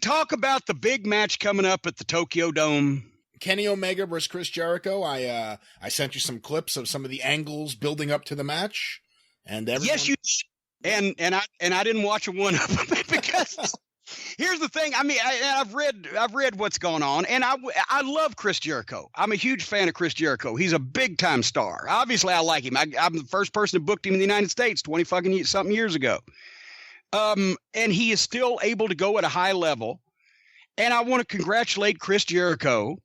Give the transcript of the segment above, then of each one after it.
talk about the big match coming up at the Tokyo Dome? Kenny Omega versus Chris Jericho. I sent you some clips of some of the angles building up to the match, and everyone... Yes, you did. And I didn't watch one of them because here's the thing. I mean, I've read what's going on, and I love Chris Jericho. I'm a huge fan of Chris Jericho. He's a big time star. Obviously, I like him. I'm the first person to booked him in the United States 20 fucking something years ago. And he is still able to go at a high level. And I want to congratulate Chris Jericho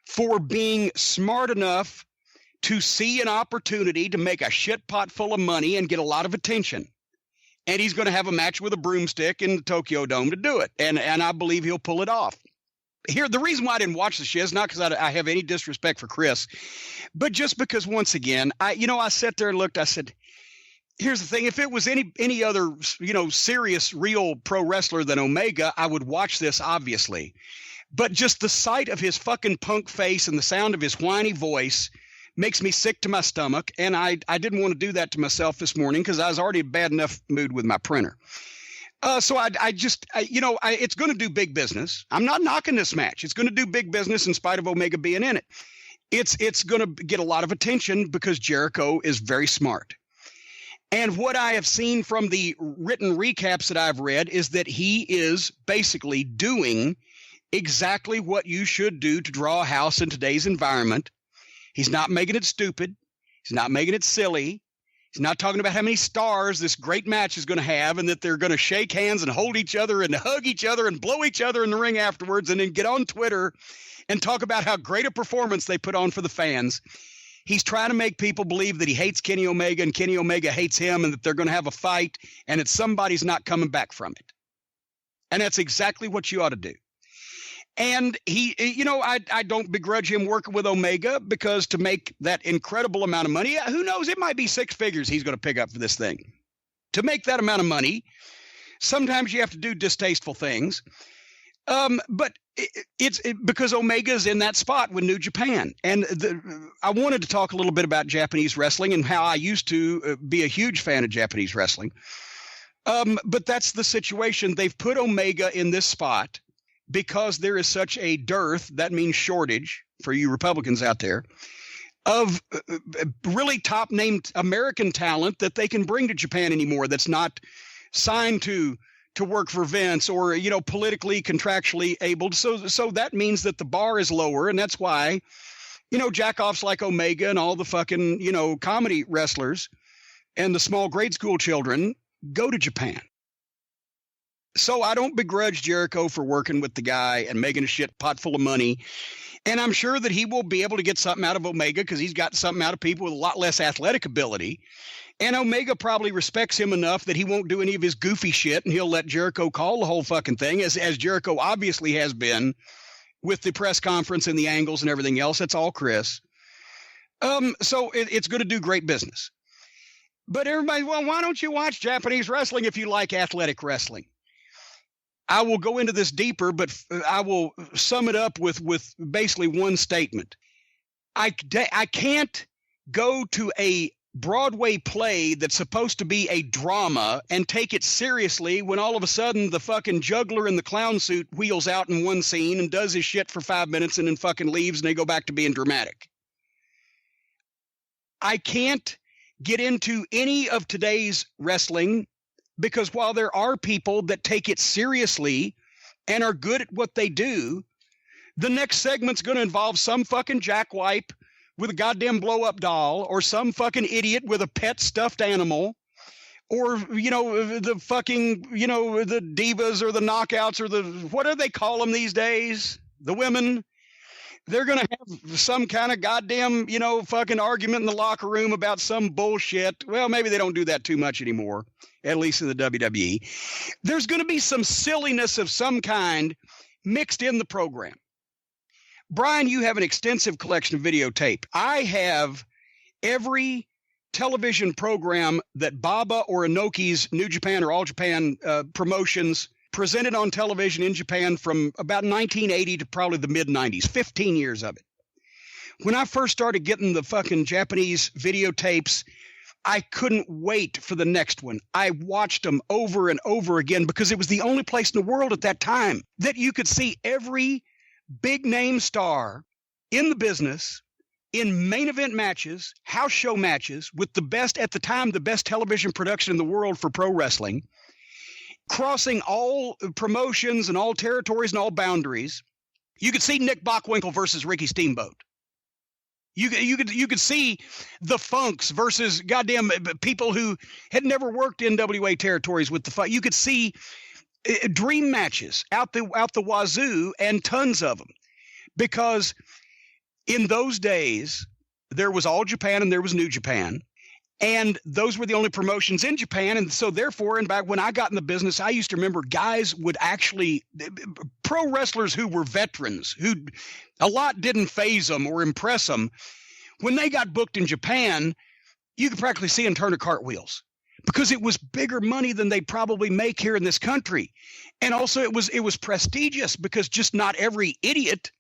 for being smart enough to see an opportunity to make a shit pot full of money and get a lot of attention. And he's going to have a match with a broomstick in the Tokyo Dome to do it. And I believe he'll pull it off. Here, the reason why I didn't watch the shit is not because I have any disrespect for Chris, but just because, once again, I sat there and looked, I said, here's the thing. If it was any other, serious, real pro wrestler than Omega, I would watch this, obviously. But just the sight of his fucking punk face and the sound of his whiny voice makes me sick to my stomach. And I didn't want to do that to myself this morning because I was already in a bad enough mood with my printer. So it's going to do big business. I'm not knocking this match. It's going to do big business in spite of Omega being in it. It's going to get a lot of attention because Jericho is very smart. And what I have seen from the written recaps that I've read is that he is basically doing exactly what you should do to draw a house in today's environment. He's not making it stupid. He's not making it silly. He's not talking about how many stars this great match is going to have and that they're going to shake hands and hold each other and hug each other and blow each other in the ring afterwards and then get on Twitter and talk about how great a performance they put on for the fans. He's trying to make people believe that he hates Kenny Omega and Kenny Omega hates him and that they're going to have a fight and that somebody's not coming back from it. And that's exactly what you ought to do. And I don't begrudge him working with Omega because to make that incredible amount of money, who knows, it might be six figures he's going to pick up for this thing. To make that amount of money, sometimes you have to do distasteful things. But it's because Omega's in that spot with New Japan. And I wanted to talk a little bit about Japanese wrestling and how I used to be a huge fan of Japanese wrestling. But that's the situation. They've put Omega in this spot because there is such a dearth, that means shortage for you Republicans out there, of really top-named American talent that they can bring to Japan anymore that's not signed to work for Vince or, politically, contractually able. So that means that the bar is lower, and that's why, jackoffs like Omega and all the fucking, comedy wrestlers and the small grade school children go to Japan. So I don't begrudge Jericho for working with the guy and making a shit pot full of money. And I'm sure that he will be able to get something out of Omega because he's got something out of people with a lot less athletic ability. And Omega probably respects him enough that he won't do any of his goofy shit and he'll let Jericho call the whole fucking thing, as Jericho obviously has been with the press conference and the angles and everything else. That's all Chris. So it's going to do great business. But everybody, well, why don't you watch Japanese wrestling if you like athletic wrestling? I will go into this deeper, but I will sum it up with basically one statement. I can't go to a Broadway play that's supposed to be a drama and take it seriously when all of a sudden the fucking juggler in the clown suit wheels out in one scene and does his shit for 5 minutes and then fucking leaves and they go back to being dramatic. I can't get into any of today's wrestling because while there are people that take it seriously and are good at what they do, the next segment's going to involve some fucking jackwipe with a goddamn blow-up doll or some fucking idiot with a pet stuffed animal or, the fucking, the divas or the knockouts or the, what do they call them these days? The women. They're going to have some kind of goddamn, fucking argument in the locker room about some bullshit. Well, maybe they don't do that too much anymore, at least in the WWE. There's going to be some silliness of some kind mixed in the program. Brian, you have an extensive collection of videotape. I have every television program that Baba or Inoki's New Japan or All Japan promotions presented on television in Japan from about 1980 to probably the mid-90s, 15 years of it. When I first started getting the fucking Japanese videotapes, I couldn't wait for the next one. I watched them over and over again because it was the only place in the world at that time that you could see every big name star in the business in main event matches, house show matches with the best, at the time, the best television production in the world for pro wrestling, crossing all promotions and all territories and all boundaries. You could see Nick Bockwinkel versus Ricky Steamboat. You could see the Funks versus goddamn people who had never worked NWA territories with the Funk. You could see dream matches out the wazoo, and tons of them, because in those days there was All Japan and there was New Japan, and those were the only promotions in Japan. And so therefore, and back when I got in the business, I used to remember guys would actually, pro wrestlers who were veterans, who a lot didn't faze them or impress them, when they got booked in Japan, you could practically see them turn to cartwheels, because it was bigger money than they probably make here in this country. And also it was prestigious, because just not every idiot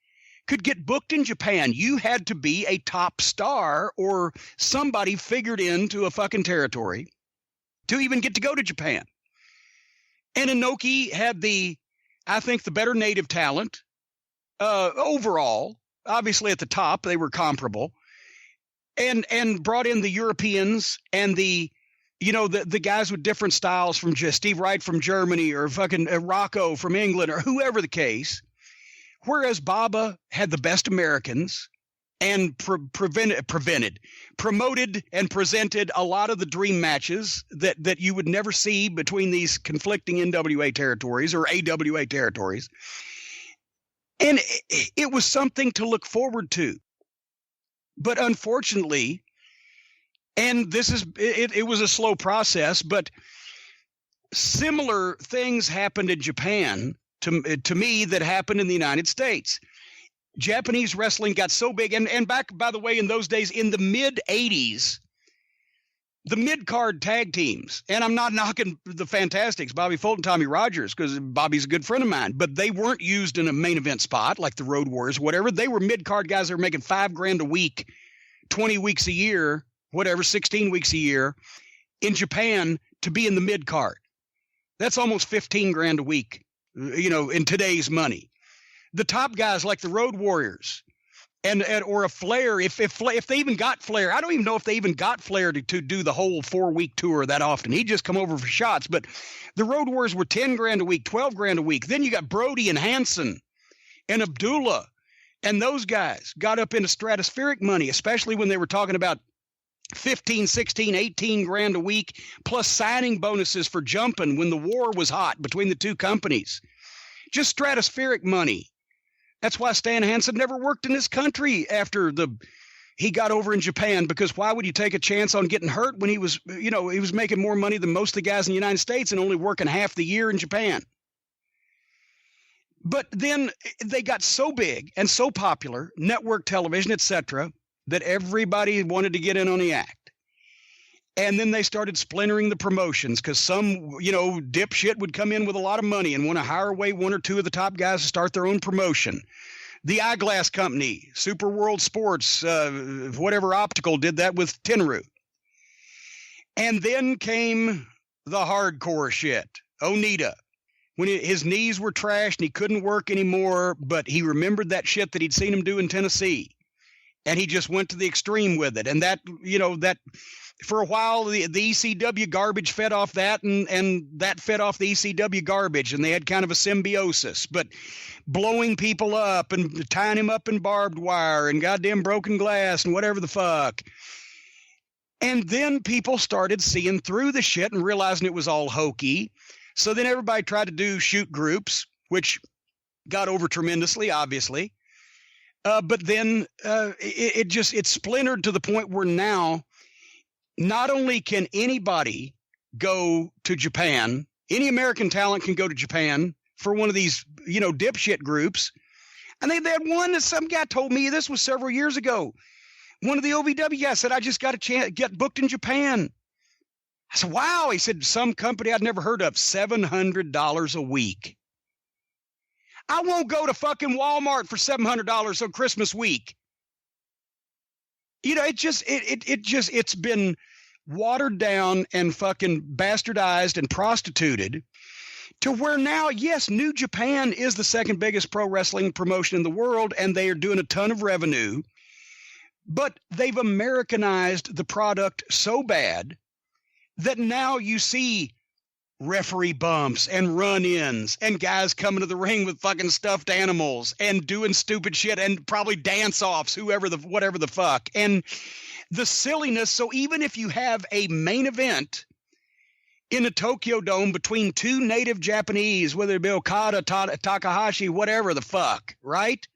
could get booked in Japan. You had to be a top star or somebody figured into a fucking territory to even get to go to Japan. And Inoki had I think the better native talent overall. Obviously at the top they were comparable, and brought in the Europeans and the guys with different styles, from Steve Wright from Germany, or fucking Rocco from England, or whoever the case. Whereas Baba had the best Americans and promoted and presented a lot of the dream matches that you would never see between these conflicting NWA territories or AWA territories. And it was something to look forward to. But unfortunately, and it was a slow process, but similar things happened in Japan to me that happened in the United States. Japanese wrestling got so big, and back, by the way, in those days, in the mid-'80s, the mid-card tag teams, and I'm not knocking the Fantastics, Bobby Fulton, Tommy Rogers, because Bobby's a good friend of mine, but they weren't used in a main event spot like the Road Warriors, whatever. They were mid-card guys that were making $5,000 a week, 20 weeks a year, whatever, 16 weeks a year in Japan to be in the mid-card. That's almost $15,000 a week, in today's money. The top guys like the Road Warriors or a Flair, if they even got Flair, I don't even know if they even got Flair to do the whole 4-week tour that often. He'd just come over for shots. But the Road Warriors were $10,000 a week, $12,000 a week. Then you got Brody and Hanson and Abdullah, and those guys got up into stratospheric money, especially when they were talking about 15, 16, 18 grand a week, plus signing bonuses for jumping when the war was hot between the two companies. Just stratospheric money. That's why Stan Hansen never worked in this country after he got over in Japan, because why would you take a chance on getting hurt when he was making more money than most of the guys in the United States and only working half the year in Japan? But then they got so big and so popular, network television, etc., that everybody wanted to get in on the act. And then they started splintering the promotions, because some, dipshit would come in with a lot of money and want to hire away one or two of the top guys to start their own promotion. The Eyeglass Company, Super World Sports, whatever Optical did that with Tenryu. And then came the hardcore shit. Onita, when his knees were trashed and he couldn't work anymore, but he remembered that shit that he'd seen him do in Tennessee. And he just went to the extreme with it. And that for a while, the ECW garbage fed off that, and that fed off the ECW garbage, and they had kind of a symbiosis. But blowing people up and tying him up in barbed wire and goddamn broken glass and whatever the fuck. And then people started seeing through the shit and realizing it was all hokey. So then everybody tried to do shoot groups, which got over tremendously, obviously. But then it splintered to the point where now not only can anybody go to Japan, any American talent can go to Japan for one of these, dipshit groups. And they had one that some guy told me, this was several years ago. One of the OVW guys said, I just got a chance get booked in Japan. I said, wow. He said, some company I'd never heard of, $700 a week. I won't go to fucking Walmart for $700 on Christmas week. It's been watered down and fucking bastardized and prostituted to where now, yes, New Japan is the second biggest pro wrestling promotion in the world, and they are doing a ton of revenue, but they've Americanized the product so bad that now you see referee bumps and run-ins and guys coming to the ring with fucking stuffed animals and doing stupid shit and probably dance-offs, whatever the fuck. And the silliness. So even if you have a main event in a Tokyo Dome between two native Japanese, whether it be Okada, Takahashi, whatever the fuck, right?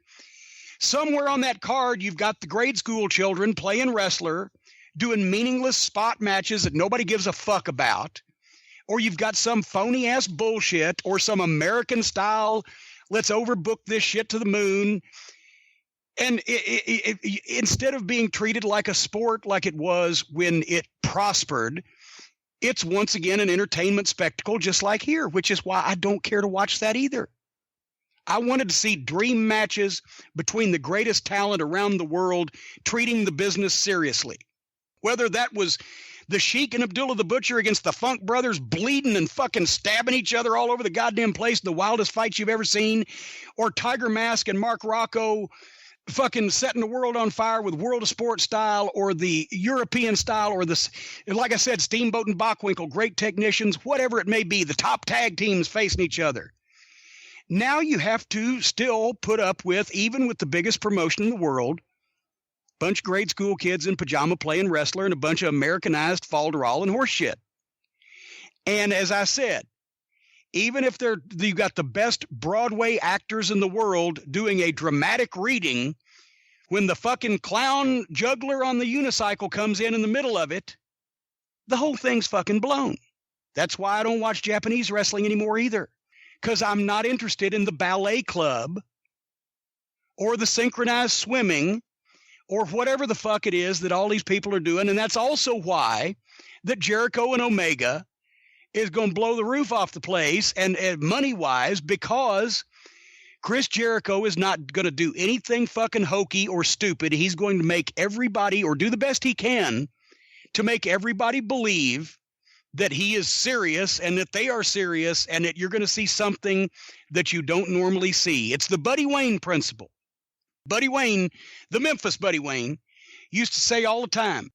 Somewhere on that card, you've got the grade school children playing wrestler, doing meaningless spot matches that nobody gives a fuck about. Or you've got some phony ass bullshit or some American style, let's overbook this shit to the moon. And instead of being treated like a sport like it was when it prospered, it's once again an entertainment spectacle just like here, which is why I don't care to watch that either. I wanted to see dream matches between the greatest talent around the world treating the business seriously. Whether that was the Sheik and Abdullah the Butcher against the Funk Brothers bleeding and fucking stabbing each other all over the goddamn place, the wildest fights you've ever seen, or Tiger Mask and Mark Rocco fucking setting the world on fire with World of Sport style, or the European style, or this, like I said, Steamboat and Bockwinkel, great technicians, whatever it may be, the top tag teams facing each other. Now you have to still put up with, even with the biggest promotion in the world, bunch of grade school kids in pajama playing wrestler and a bunch of Americanized falderall and horse shit. And as I said, even if you've got the best Broadway actors in the world doing a dramatic reading, when the fucking clown juggler on the unicycle comes in the middle of it, the whole thing's fucking blown. That's why I don't watch Japanese wrestling anymore either, because I'm not interested in the ballet club or the synchronized swimming or whatever the fuck it is that all these people are doing. And that's also why that Jericho and Omega is going to blow the roof off the place and money-wise, because Chris Jericho is not going to do anything fucking hokey or stupid. He's going to make everybody, or do the best he can to make everybody believe that he is serious and that they are serious and that you're going to see something that you don't normally see. It's the Buddy Wayne principle. Buddy Wayne, the Memphis Buddy Wayne, used to say all the time,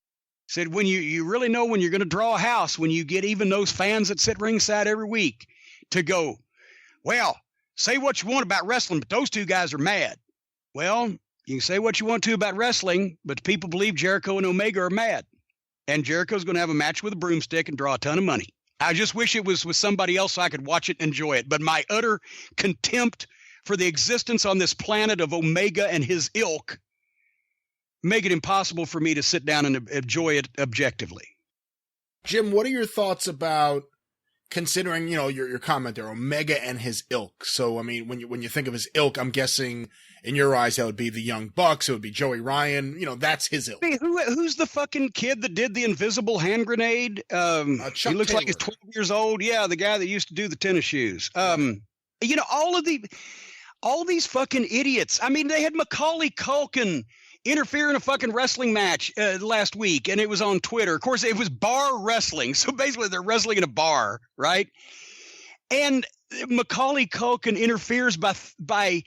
said, when you really know when you're going to draw a house, when you get even those fans that sit ringside every week to go, well, say what you want about wrestling, but those two guys are mad. Well, you can say what you want to about wrestling, but people believe Jericho and Omega are mad. And Jericho's going to have a match with a broomstick and draw a ton of money. I just wish it was with somebody else so I could watch it and enjoy it. But my utter contempt for the existence on this planet of Omega and his ilk make it impossible for me to sit down and enjoy it objectively. Jim, what are your thoughts about considering, your comment there, Omega and his ilk? So, I mean, when you think of his ilk, I'm guessing in your eyes that would be the Young Bucks, it would be Joey Ryan. That's his ilk. Hey, who's the fucking kid that did the invisible hand grenade? He looks Taylor. Like he's 12 years old. Yeah, the guy that used to do the tennis shoes. All these fucking idiots. I mean, they had Macaulay Culkin interfere in a fucking wrestling match last week, and it was on Twitter. Of course, it was bar wrestling. So basically, they're wrestling in a bar, right? And Macaulay Culkin interferes by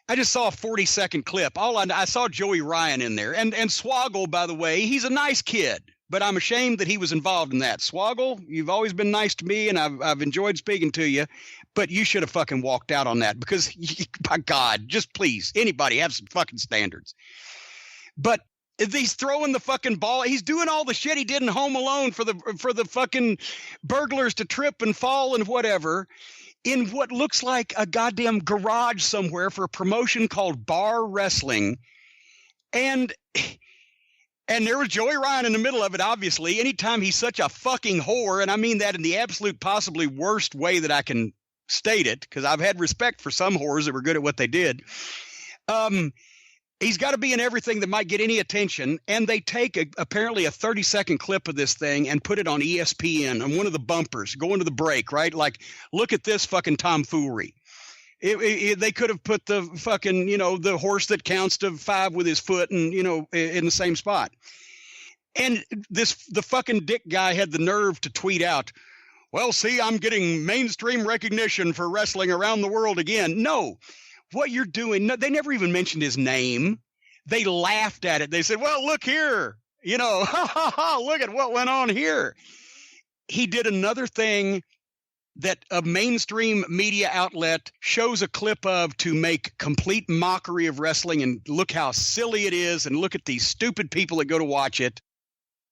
I just saw a 40-second clip. I saw Joey Ryan in there. And Swoggle, by the way, he's a nice kid, but I'm ashamed that he was involved in that. Swoggle, you've always been nice to me, and I've enjoyed speaking to you, but you should have fucking walked out on that because, by God, just please, anybody have some fucking standards. But he's throwing the fucking ball. He's doing all the shit he did in Home Alone for the fucking burglars to trip and fall and whatever in what looks like a goddamn garage somewhere for a promotion called Bar Wrestling. And there was Joey Ryan in the middle of it, obviously. Anytime he's such a fucking whore, and I mean that in the absolute possibly worst way that I can state it, because I've had respect for some whores that were good at what they did. He's got to be in everything that might get any attention, and they take apparently a 30-second clip of this thing and put it on ESPN on one of the bumpers going to the break, right? Like, look at this fucking tomfoolery. They could have put the fucking, the horse that counts to 5 with his foot and, in the same spot. And the fucking dick guy had the nerve to tweet out, well, see, I'm getting mainstream recognition for wrestling around the world again. No, what you're doing, no, they never even mentioned his name. They laughed at it. They said, well, look here, you know, ha, ha, ha, look at what went on here. He did another thing that a mainstream media outlet shows a clip of to make complete mockery of wrestling, and look how silly it is, and look at these stupid people that go to watch it.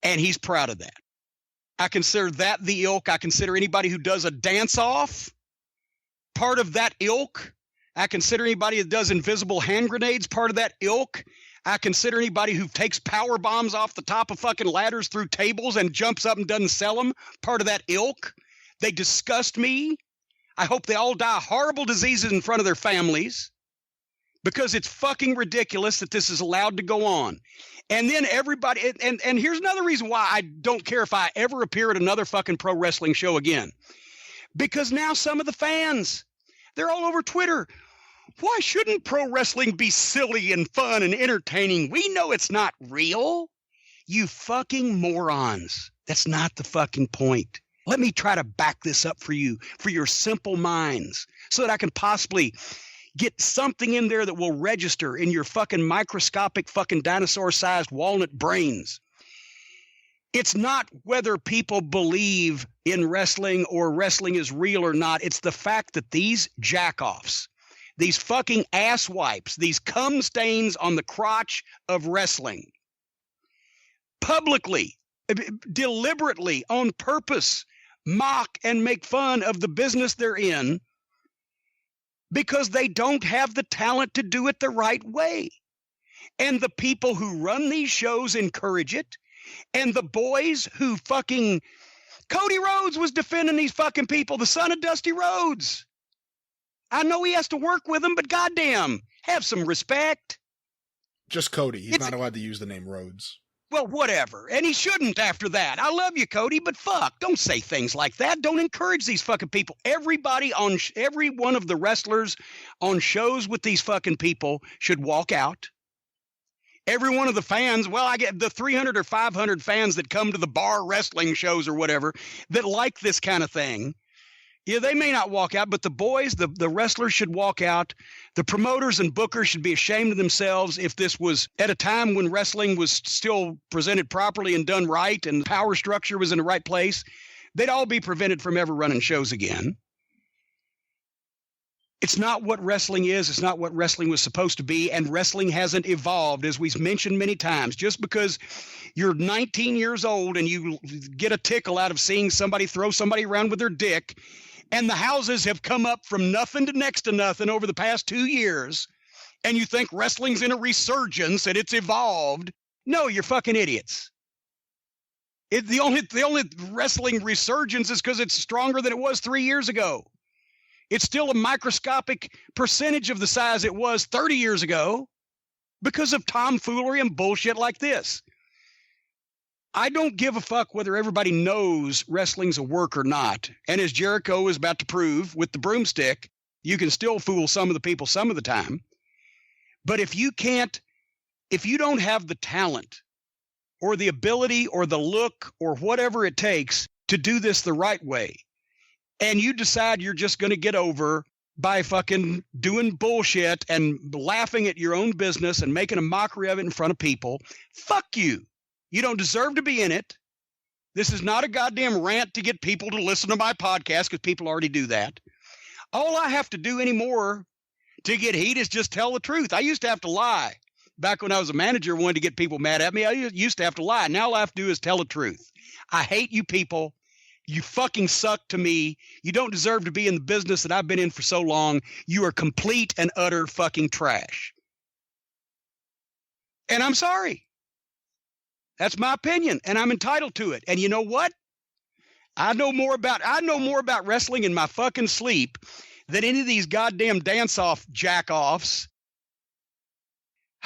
And he's proud of that. I consider that the ilk. I consider anybody who does a dance-off part of that ilk. I consider anybody that does invisible hand grenades part of that ilk. I consider anybody who takes power bombs off the top of fucking ladders through tables and jumps up and doesn't sell them part of that ilk. They disgust me. I hope they all die horrible diseases in front of their families, because it's fucking ridiculous that this is allowed to go on. And then everybody, and here's another reason why I don't care if I ever appear at another fucking pro wrestling show again. Because now some of the fans, they're all over Twitter. Why shouldn't pro wrestling be silly and fun and entertaining? We know it's not real. You fucking morons. That's not the fucking point. Let me try to back this up for you, for your simple minds, so that I can possibly get something in there that will register in your fucking microscopic fucking dinosaur-sized walnut brains. It's not whether people believe in wrestling or wrestling is real or not. It's the fact that these jack-offs, these fucking ass wipes, these cum stains on the crotch of wrestling, publicly, deliberately, on purpose, mock and make fun of the business they're in, because they don't have the talent to do it the right way. And the people who run these shows encourage it. And the boys who fucking... Cody Rhodes was defending these fucking people, the son of Dusty Rhodes. I know he has to work with them, but goddamn, have some respect. Just Cody. He's not allowed to use the name Rhodes. Well, whatever. And he shouldn't after that. I love you, Cody, but fuck, don't say things like that. Don't encourage these fucking people. Everybody on every one of the wrestlers on shows with these fucking people should walk out. Every one of the fans, well, I get the 300 or 500 fans that come to the bar wrestling shows or whatever that like this kind of thing. Yeah, they may not walk out, but the boys, the wrestlers should walk out. The promoters and bookers should be ashamed of themselves if this was at a time when wrestling was still presented properly and done right and power structure was in the right place. They'd all be prevented from ever running shows again. It's not what wrestling is. It's not what wrestling was supposed to be, and wrestling hasn't evolved, as we've mentioned many times. Just because you're 19 years old and you get a tickle out of seeing somebody throw somebody around with their dick, and the houses have come up from nothing to next to nothing over the past 2 years, and you think wrestling's in a resurgence and it's evolved. No, you're fucking idiots. The only wrestling resurgence is because it's stronger than it was 3 years ago. It's still a microscopic percentage of the size it was 30 years ago because of tomfoolery and bullshit like this. I don't give a fuck whether everybody knows wrestling's a work or not. And as Jericho is about to prove with the broomstick, you can still fool some of the people some of the time. But if you don't have the talent or the ability or the look or whatever it takes to do this the right way, and you decide you're just going to get over by fucking doing bullshit and laughing at your own business and making a mockery of it in front of people, fuck you. You don't deserve to be in it. This is not a goddamn rant to get people to listen to my podcast, because people already do that. All I have to do anymore to get heat is just tell the truth. I used to have to lie. Back when I was a manager, wanted to get people mad at me, I used to have to lie. Now all I have to do is tell the truth. I hate you people. You fucking suck to me. You don't deserve to be in the business that I've been in for so long. You are complete and utter fucking trash. And I'm sorry. That's my opinion, and I'm entitled to it. And you know what? I know more about wrestling in my fucking sleep than any of these goddamn dance-off jack-offs.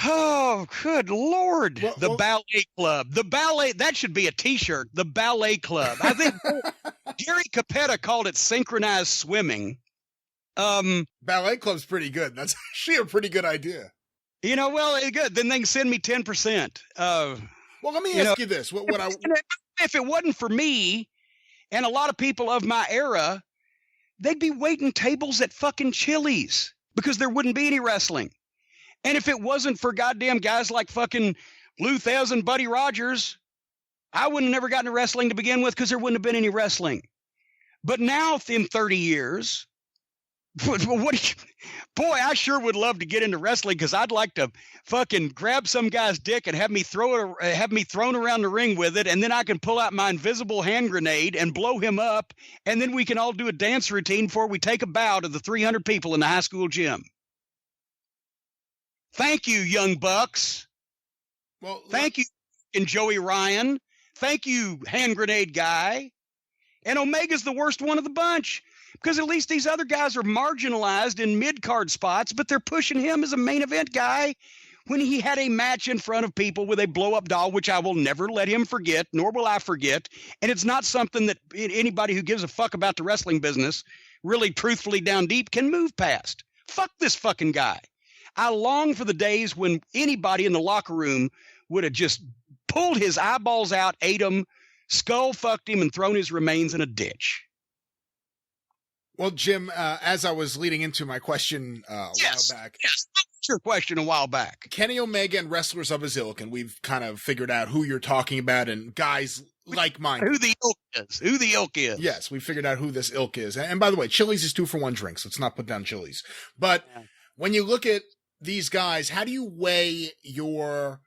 Oh, good Lord. The ballet club. The ballet, that should be a T-shirt. The ballet club. I think Gary Capetta called it synchronized swimming. Ballet club's pretty good. That's actually a pretty good idea. You know, well, good. Then they can send me 10%. Well, let me ask you this. If it wasn't for me and a lot of people of my era, they'd be waiting tables at fucking Chili's because there wouldn't be any wrestling. And if it wasn't for goddamn guys like fucking Lou Thez and Buddy Rogers, I wouldn't have never gotten to wrestling to begin with because there wouldn't have been any wrestling. But now in 30 years, boy, I sure would love to get into wrestling because I'd like to fucking grab some guy's dick and have me thrown around the ring with it, and then I can pull out my invisible hand grenade and blow him up, and then we can all do a dance routine before we take a bow to the 300 people in the high school gym. Thank you, Young Bucks. Well, thank you, and Joey Ryan. Thank you, hand grenade guy. And Omega's the worst one of the bunch. Because at least these other guys are marginalized in mid-card spots, but they're pushing him as a main event guy when he had a match in front of people with a blow-up doll, which I will never let him forget, nor will I forget. And it's not something that anybody who gives a fuck about the wrestling business really truthfully down deep can move past. Fuck this fucking guy. I long for the days when anybody in the locker room would have just pulled his eyeballs out, ate him, skull-fucked him, and thrown his remains in a ditch. Well, Jim, as I was leading into my question a while back. Yes, that's your question a while back. Kenny Omega and wrestlers of his ilk, and we've kind of figured out who you're talking about and guys like mine. Who the ilk is. Yes, we figured out who this ilk is. And by the way, Chili's is 2 for 1 drinks. Let's not put down Chili's. But when you look at these guys, how do you weigh your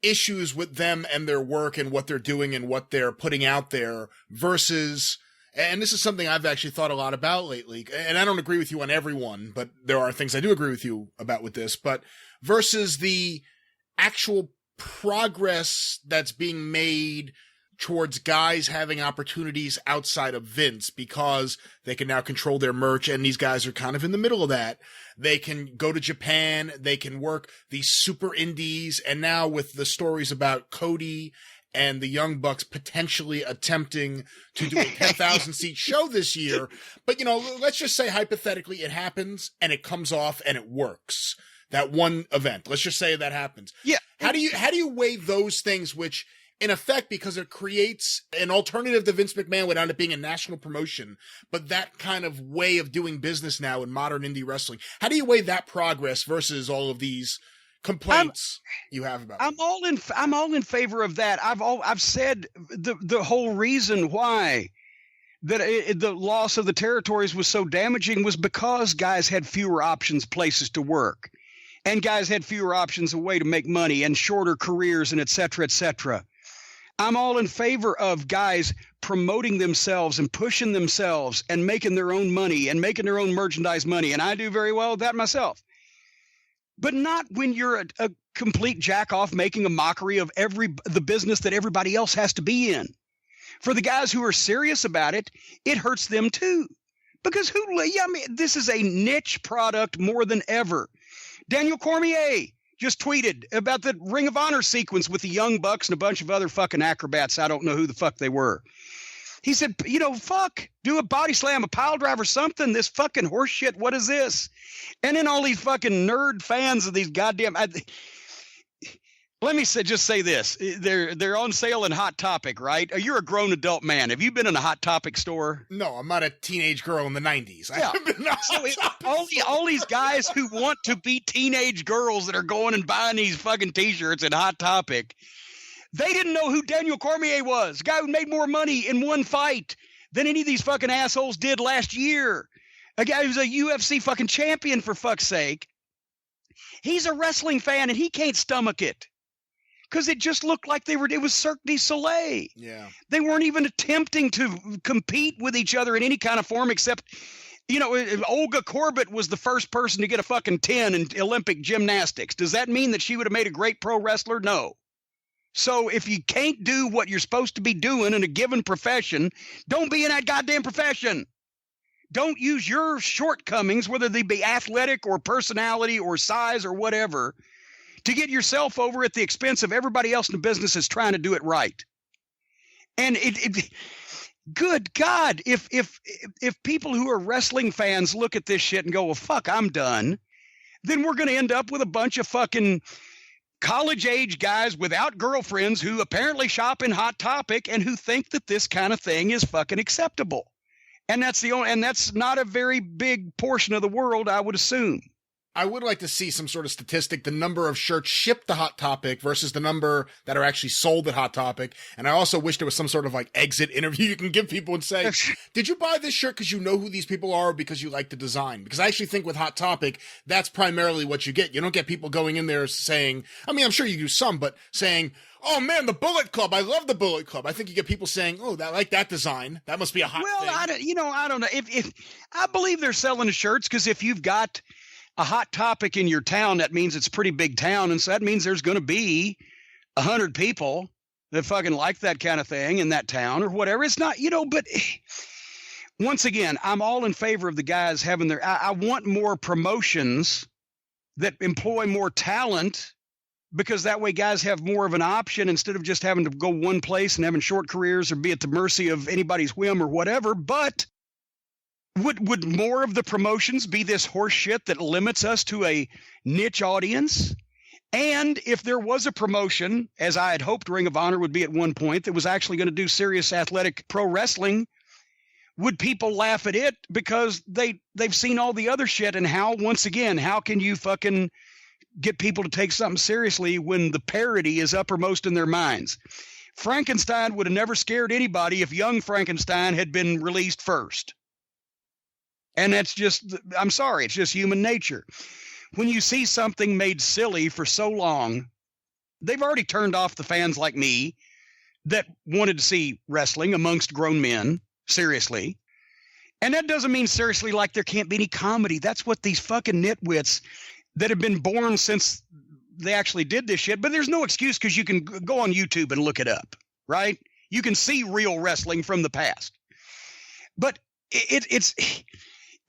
issues with them and their work and what they're doing and what they're putting out there versus... And this is something I've actually thought a lot about lately. And I don't agree with you on every one, but there are things I do agree with you about with this. But versus the actual progress that's being made towards guys having opportunities outside of Vince because they can now control their merch. And these guys are kind of in the middle of that. They can go to Japan. They can work these super indies. And now with the stories about Cody and the Young Bucks potentially attempting to do a 10,000 seat show this year. But, let's just say hypothetically it happens and it comes off and it works. That one event. Let's just say that happens. Yeah. How do you weigh those things, which in effect, because it creates an alternative to Vince McMahon without it being a national promotion, but that kind of way of doing business now in modern indie wrestling. How do you weigh that progress versus all of these complaints you have about I'm all in favor of that. I've said the whole reason why that the loss of the territories was so damaging was because guys had fewer options, places to work, and guys had fewer options, a way to make money and shorter careers and et cetera, et cetera. I'm all in favor of guys promoting themselves and pushing themselves and making their own money and making their own merchandise money. And I do very well with that myself. But not when you're a complete jack-off making a mockery of the business that everybody else has to be in. For the guys who are serious about it, it hurts them too. Because this is a niche product more than ever. Daniel Cormier just tweeted about the Ring of Honor sequence with the Young Bucks and a bunch of other fucking acrobats. I don't know who the fuck they were. He said, fuck, do a body slam, a pile driver, something. This fucking horse shit, what is this? And then all these fucking nerd fans of these goddamn... let me just say this. They're on sale in Hot Topic, right? You're a grown adult man. Have you been in a Hot Topic store? No, I'm not a teenage girl in the 90s. Yeah. All these guys who want to be teenage girls that are going and buying these fucking T-shirts at Hot Topic, they didn't know who Daniel Cormier was. A guy who made more money in one fight than any of these fucking assholes did last year. A guy who's a UFC fucking champion, for fuck's sake. He's a wrestling fan and he can't stomach it. Because it just looked like it was Cirque du Soleil. Yeah. They weren't even attempting to compete with each other in any kind of form except, Olga Corbett was the first person to get a fucking 10 in Olympic gymnastics. Does that mean that she would have made a great pro wrestler? No. So if you can't do what you're supposed to be doing in a given profession, don't be in that goddamn profession. Don't use your shortcomings, whether they be athletic or personality or size or whatever, to get yourself over at the expense of everybody else in the business is trying to do it right. And good God, if people who are wrestling fans look at this shit and go, well, fuck, I'm done, then we're going to end up with a bunch of fucking college-age guys without girlfriends who apparently shop in Hot Topic and who think that this kind of thing is fucking acceptable. And that's not a very big portion of the world, I would assume. I would like to see some sort of statistic, the number of shirts shipped to Hot Topic versus the number that are actually sold at Hot Topic. And I also wish there was some sort of like exit interview you can give people and say, did you buy this shirt because you know who these people are or because you like the design? Because I actually think with Hot Topic, that's primarily what you get. You don't get people going in there saying, I mean, I'm sure you do some, but saying, oh man, the Bullet Club. I love the Bullet Club. I think you get people saying, oh, I like that design. That must be a hot thing. I don't know. If I believe they're selling the shirts because if you've got a Hot Topic in your town, that means it's a pretty big town. And so that means there's going to be 100 people that fucking like that kind of thing in that town or whatever. It's not, but once again, I'm all in favor of the guys having I want more promotions that employ more talent because that way guys have more of an option instead of just having to go one place and having short careers or be at the mercy of anybody's whim or whatever. But would more of the promotions be this horse shit that limits us to a niche audience? And if there was a promotion, as I had hoped Ring of Honor would be at one point, that was actually going to do serious athletic pro wrestling, would people laugh at it because they've seen all the other shit? And how can you fucking get people to take something seriously when the parody is uppermost in their minds? Frankenstein would have never scared anybody if Young Frankenstein had been released first. And that's just, I'm sorry, it's just human nature. When you see something made silly for so long, they've already turned off the fans like me that wanted to see wrestling amongst grown men, seriously. And that doesn't mean seriously like there can't be any comedy. That's what these fucking nitwits that have been born since they actually did this shit. But there's no excuse because you can go on YouTube and look it up, right? You can see real wrestling from the past. But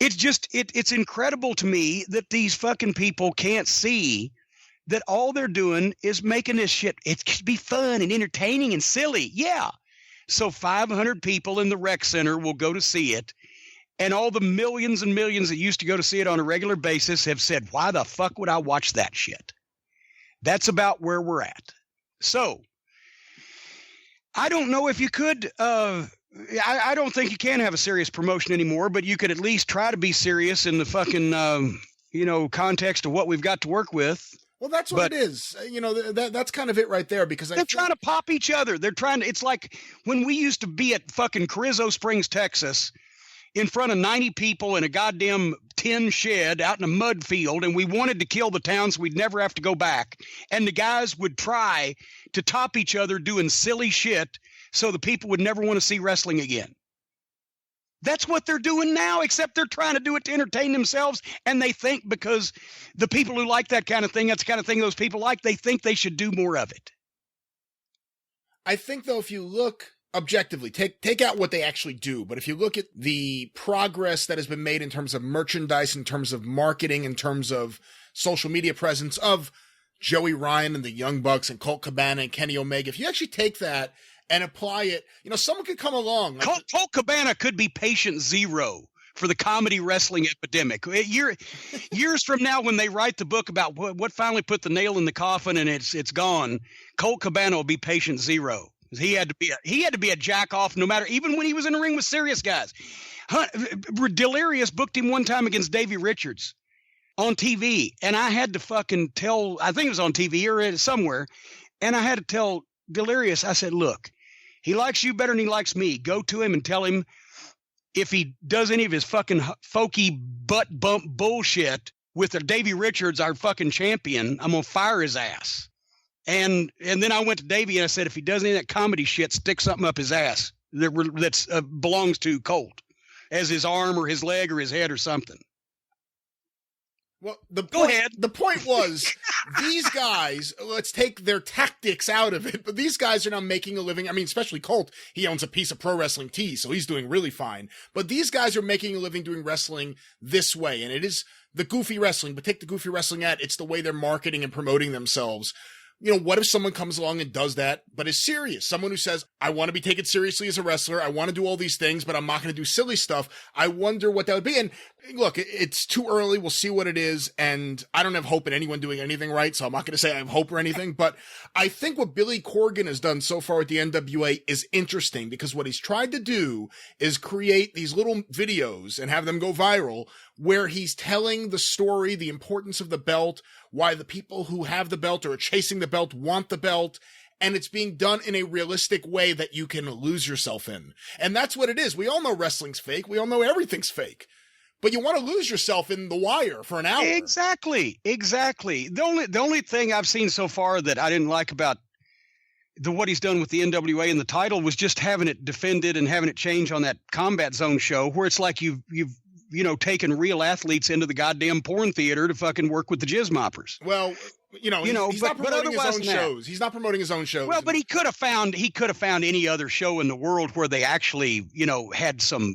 it's incredible to me that these fucking people can't see that all they're doing is making this shit. It could be fun and entertaining and silly. Yeah. So 500 people in the rec center will go to see it. And all the millions and millions that used to go to see it on a regular basis have said, why the fuck would I watch that shit? That's about where we're at. So I don't know if you could, I don't think you can have a serious promotion anymore, but you could at least try to be serious in the fucking, context of what we've got to work with. Well, that's what it is. That's kind of it right there because they're trying to pop each other. It's like when we used to be at fucking Carrizo Springs, Texas, in front of 90 people in a goddamn tin shed out in a mud field, and we wanted to kill the town so we'd never have to go back. And the guys would try to top each other doing silly shit so the people would never want to see wrestling again. That's what they're doing now, except they're trying to do it to entertain themselves, and they think because the people who like that kind of thing, that's the kind of thing those people like, they think they should do more of it. I think, though, if you look objectively, take out what they actually do, but if you look at the progress that has been made in terms of merchandise, in terms of marketing, in terms of social media presence of Joey Ryan and the Young Bucks and Colt Cabana and Kenny Omega, if you actually take that and apply it, someone could come along. Like Colt Cabana could be patient zero for the comedy wrestling epidemic. Years from now, when they write the book about what finally put the nail in the coffin and it's gone, Colt Cabana will be patient zero. He had to be a jack off no matter, even when he was in the ring with serious guys. Delirious booked him one time against Davey Richards on TV, and I had to fucking tell, I think it was on TV or somewhere, and I had to tell Delirious, I said, look, he likes you better than he likes me. Go to him and tell him if he does any of his fucking folky butt bump bullshit with Davey Richards, our fucking champion, I'm going to fire his ass. And then I went to Davey and I said, if he does any of that comedy shit, stick something up his ass that belongs to Colt as his arm or his leg or his head or something. Well, go ahead. The point was, these guys, let's take their tactics out of it, but these guys are now making a living. I mean, especially Colt, he owns a piece of Pro Wrestling Tees, so he's doing really fine. But these guys are making a living doing wrestling this way, and it is the goofy wrestling, but take the goofy wrestling it's the way they're marketing and promoting themselves. what if someone comes along and does that, but is serious? Someone who says, I want to be taken seriously as a wrestler. I want to do all these things, but I'm not going to do silly stuff. I wonder what that would be. And look, it's too early. We'll see what it is. And I don't have hope in anyone doing anything right. So I'm not going to say I have hope or anything, but I think what Billy Corgan has done so far with the NWA is interesting, because what he's tried to do is create these little videos and have them go viral where he's telling the story, the importance of the belt, why the people who have the belt or are chasing the belt want the belt, and it's being done in a realistic way that you can lose yourself in. And that's what it is. We all know wrestling's fake. We all know everything's fake. But you want to lose yourself in The Wire for an hour. Exactly. The only thing I've seen so far that I didn't like about what he's done with the NWA and the title was just having it defended and having it change on that Combat Zone show, where it's like you've taken real athletes into the goddamn porn theater to fucking work with the jizz moppers. Well, he's not promoting his own shows. He's not promoting his own shows. Well, but he could have found any other show in the world where they actually, had some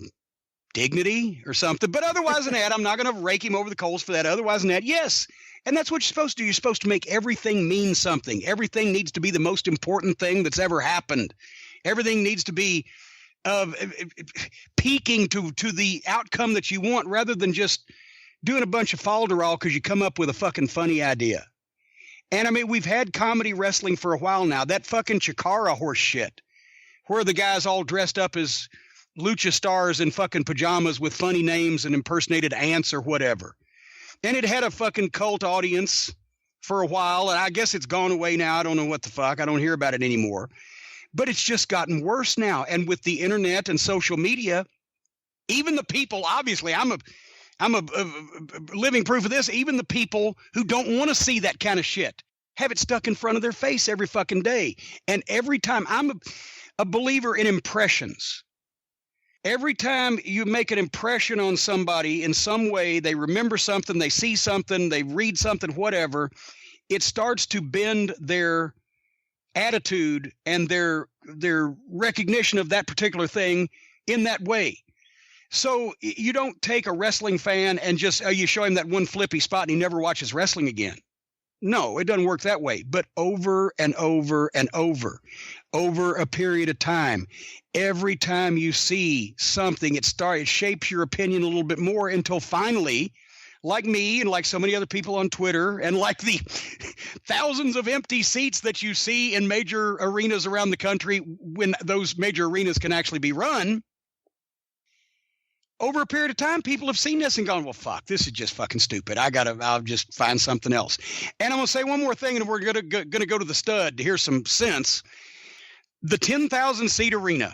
dignity or something. But otherwise than that, I'm not going to rake him over the coals for that. Otherwise than that, yes. And that's what you're supposed to do. You're supposed to make everything mean something. Everything needs to be the most important thing that's ever happened. Everything needs to be peaking to the outcome that you want, rather than just doing a bunch of falderall because you come up with a fucking funny idea. And I mean, we've had comedy wrestling for a while now. That fucking Chikara horse shit, where the guys all dressed up as lucha stars in fucking pajamas with funny names and impersonated ants or whatever. And it had a fucking cult audience for a while, and I guess it's gone away now. I don't know what the fuck. I don't hear about it anymore. But it's just gotten worse now. And with the internet and social media, even the people, obviously, I'm a living proof of this. Even the people who don't want to see that kind of shit have it stuck in front of their face every fucking day. And every time, I'm a believer in impressions. Every time you make an impression on somebody in some way, they remember something, they see something, they read something, whatever, it starts to bend their attitude and their recognition of that particular thing in that way. So you don't take a wrestling fan and just you show him that one flippy spot and he never watches wrestling again. No, it doesn't work that way. But over and over and over a period of time, every time you see something, it shapes your opinion a little bit more until finally, like me and like so many other people on Twitter and like the thousands of empty seats that you see in major arenas around the country when those major arenas can actually be run, over a period of time, people have seen this and gone, well, fuck, this is just fucking stupid. I'll just find something else. And I'm going to say one more thing, and we're going to go to the stud to hear some sense. The 10,000 seat arena.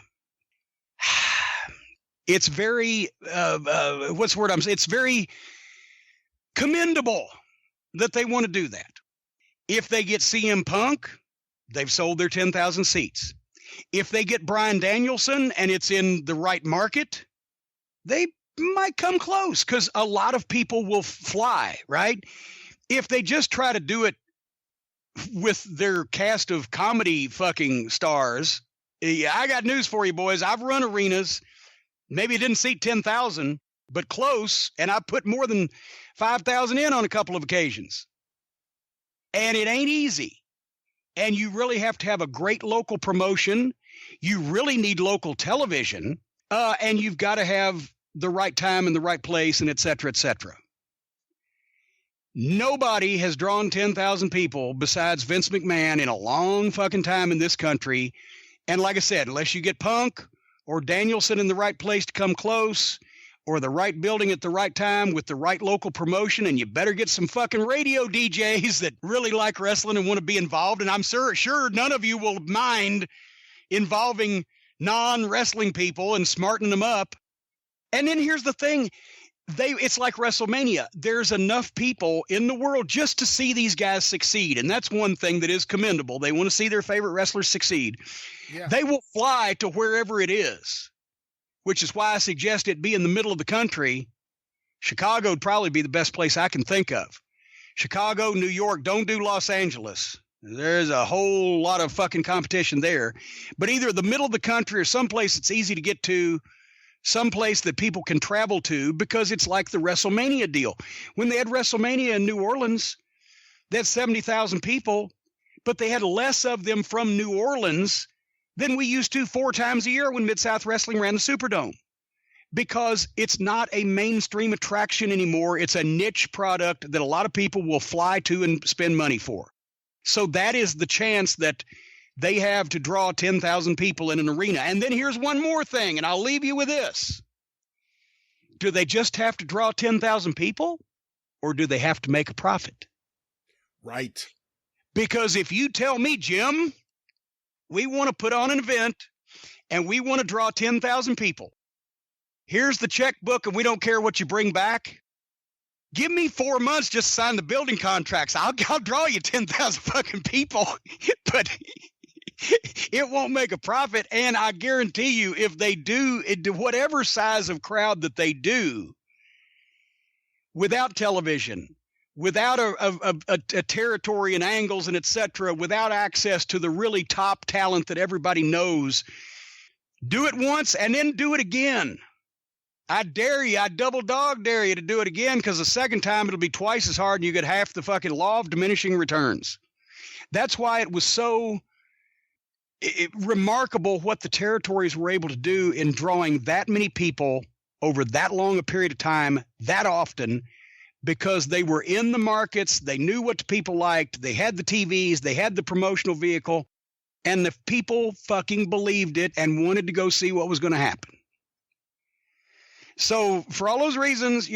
It's very, it's very commendable that they want to do that. If they get CM Punk, they've sold their 10,000 seats. If they get Bryan Danielson and it's in the right market, they might come close because a lot of people will fly, right? If they just try to do it with their cast of comedy fucking stars, I got news for you, boys. I've run arenas. Maybe it didn't seat 10,000, but close. And I put more than 5,000 in on a couple of occasions. And it ain't easy. And you really have to have a great local promotion. You really need local television. And you've got to have the right time and the right place and et cetera, et cetera. Nobody has drawn 10,000 people besides Vince McMahon in a long fucking time in this country. And like I said, unless you get Punk or Danielson in the right place to come close, or the right building at the right time with the right local promotion, and you better get some fucking radio DJs that really like wrestling and want to be involved. And I'm sure none of you will mind involving non-wrestling people and smartening them up. And then here's the thing. It's like WrestleMania. There's enough people in the world just to see these guys succeed. And that's one thing that is commendable. They want to see their favorite wrestlers succeed. Yeah. They will fly to wherever it is, which is why I suggest it be in the middle of the country. Chicago would probably be the best place I can think of. Chicago, New York, don't do Los Angeles. There's a whole lot of fucking competition there. But either the middle of the country or someplace that's easy to get to, someplace that people can travel to, because it's like the WrestleMania deal. When they had WrestleMania in New Orleans, that's 70,000 people, but they had less of them from New Orleans than we used to 4 times a year when Mid-South Wrestling ran the Superdome. Because it's not a mainstream attraction anymore. It's a niche product that a lot of people will fly to and spend money for. So that is the chance that they have to draw 10,000 people in an arena. And then here's one more thing, and I'll leave you with this. Do they just have to draw 10,000 people, or do they have to make a profit? Right. Because if you tell me, Jim, we want to put on an event and we want to draw 10,000 people. Here's the checkbook, and we don't care what you bring back. Give me 4 months, just sign the building contracts. I'll draw you 10,000 fucking people, but it won't make a profit. And I guarantee you, if they do, whatever size of crowd that they do, without television, without a territory and angles and et cetera, without access to the really top talent that everybody knows, do it once and then do it again. I dare you, I double dog dare you to do it again, because the second time it'll be twice as hard and you get half the fucking law of diminishing returns. That's why it was so remarkable what the territories were able to do in drawing that many people over that long a period of time, that often, because they were in the markets, they knew what the people liked, they had the TVs, they had the promotional vehicle, and the people fucking believed it and wanted to go see what was going to happen. So for all those reasons,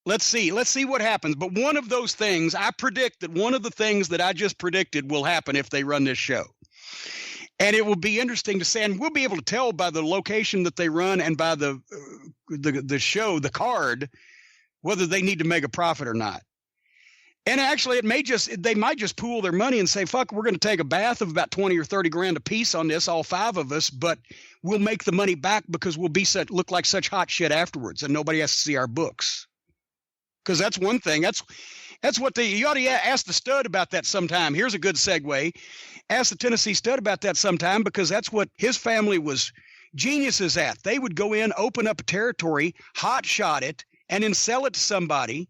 let's see what happens. But one of those things, I predict that one of the things that I just predicted will happen if they run this show. And it will be interesting to say, and we'll be able to tell by the location that they run and by the show, the card, whether they need to make a profit or not. And actually, they might just pool their money and say, fuck, we're going to take a bath of about 20 or 30 grand a piece on this, all 5 of us, but we'll make the money back because we'll look like such hot shit afterwards, and nobody has to see our books. Because that's one thing. That's what you ought to ask the stud about that sometime. Here's a good segue. Ask the Tennessee stud about that sometime, because that's what his family was geniuses at. They would go in, open up a territory, hot shot it, and then sell it to somebody.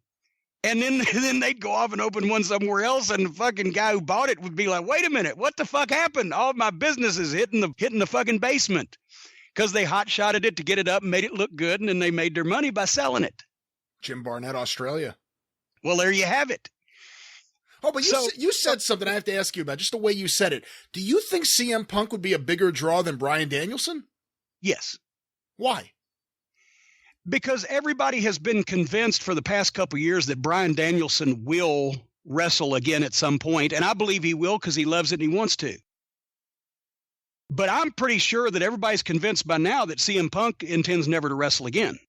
And then they'd go off and open one somewhere else, and the fucking guy who bought it would be like, wait a minute, what the fuck happened? All of my business is hitting the fucking basement, because they hot-shotted it to get it up and made it look good, and then they made their money by selling it. Jim Barnett, Australia. Well, there you have it. Oh, but you said something I have to ask you about, just the way you said it. Do you think CM Punk would be a bigger draw than Bryan Danielson? Yes. Why? Because everybody has been convinced for the past couple of years that Bryan Danielson will wrestle again at some point, and I believe he will because he loves it and he wants to. But I'm pretty sure that everybody's convinced by now that CM Punk intends never to wrestle again.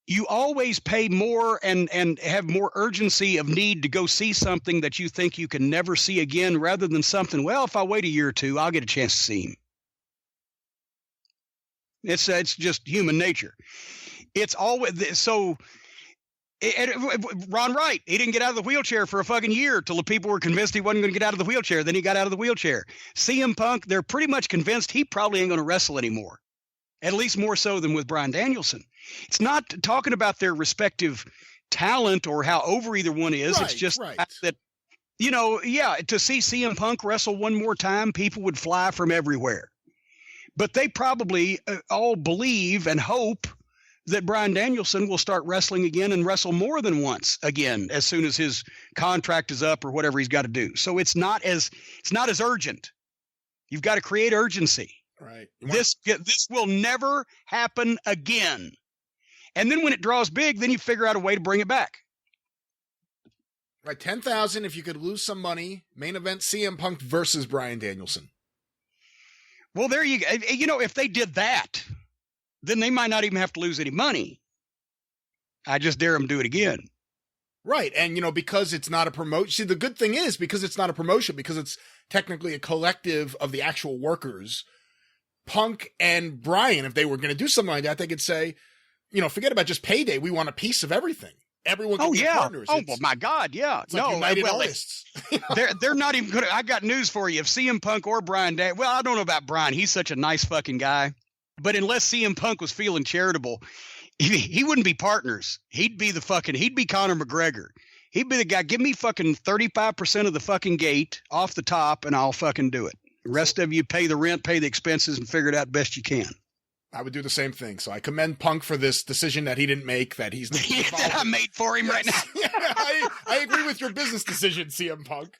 You always pay more and have more urgency of need to go see something that you think you can never see again, rather than something, well, if I wait a year or two, I'll get a chance to see him. It's just human nature. It's always so. Ron Wright, he didn't get out of the wheelchair for a fucking year till the people were convinced he wasn't going to get out of the wheelchair. Then he got out of the wheelchair. CM Punk, they're pretty much convinced he probably ain't going to wrestle anymore. At least more so than with Bryan Danielson. It's not talking about their respective talent or how over either one is. Right, it's just that, to see CM Punk wrestle one more time, people would fly from everywhere. But they probably all believe and hope that Bryan Danielson will start wrestling again and wrestle more than once again as soon as his contract is up or whatever he's got to do. So it's not as urgent. You've got to create urgency. Right. This will never happen again. And then when it draws big, then you figure out a way to bring it back. Right, 10,000 if you could lose some money. Main event CM Punk versus Bryan Danielson. Well, there you go. If they did that, then they might not even have to lose any money. I just dare them to do it again. Right, and because it's not a promotion. See, the good thing is, because it's not a promotion, because it's technically a collective of the actual workers, Punk and Bryan, if they were going to do something like that, they could say, forget about just payday. We want a piece of everything. Everyone can be partners. Oh, well, my God, yeah. It's like United Artists. They're not even going to. I got news for you. If CM Punk or Bryan, well, I don't know about Bryan. He's such a nice fucking guy. But unless CM Punk was feeling charitable, he wouldn't be partners. He'd be Conor McGregor. He'd be the guy. Give me fucking 35% of the fucking gate off the top, and I'll fucking do it. The rest of you pay the rent, pay the expenses, and figure it out best you can. I would do the same thing. So I commend Punk for this decision that he didn't make, that he's that I made for him right now. I agree with your business decision, CM Punk.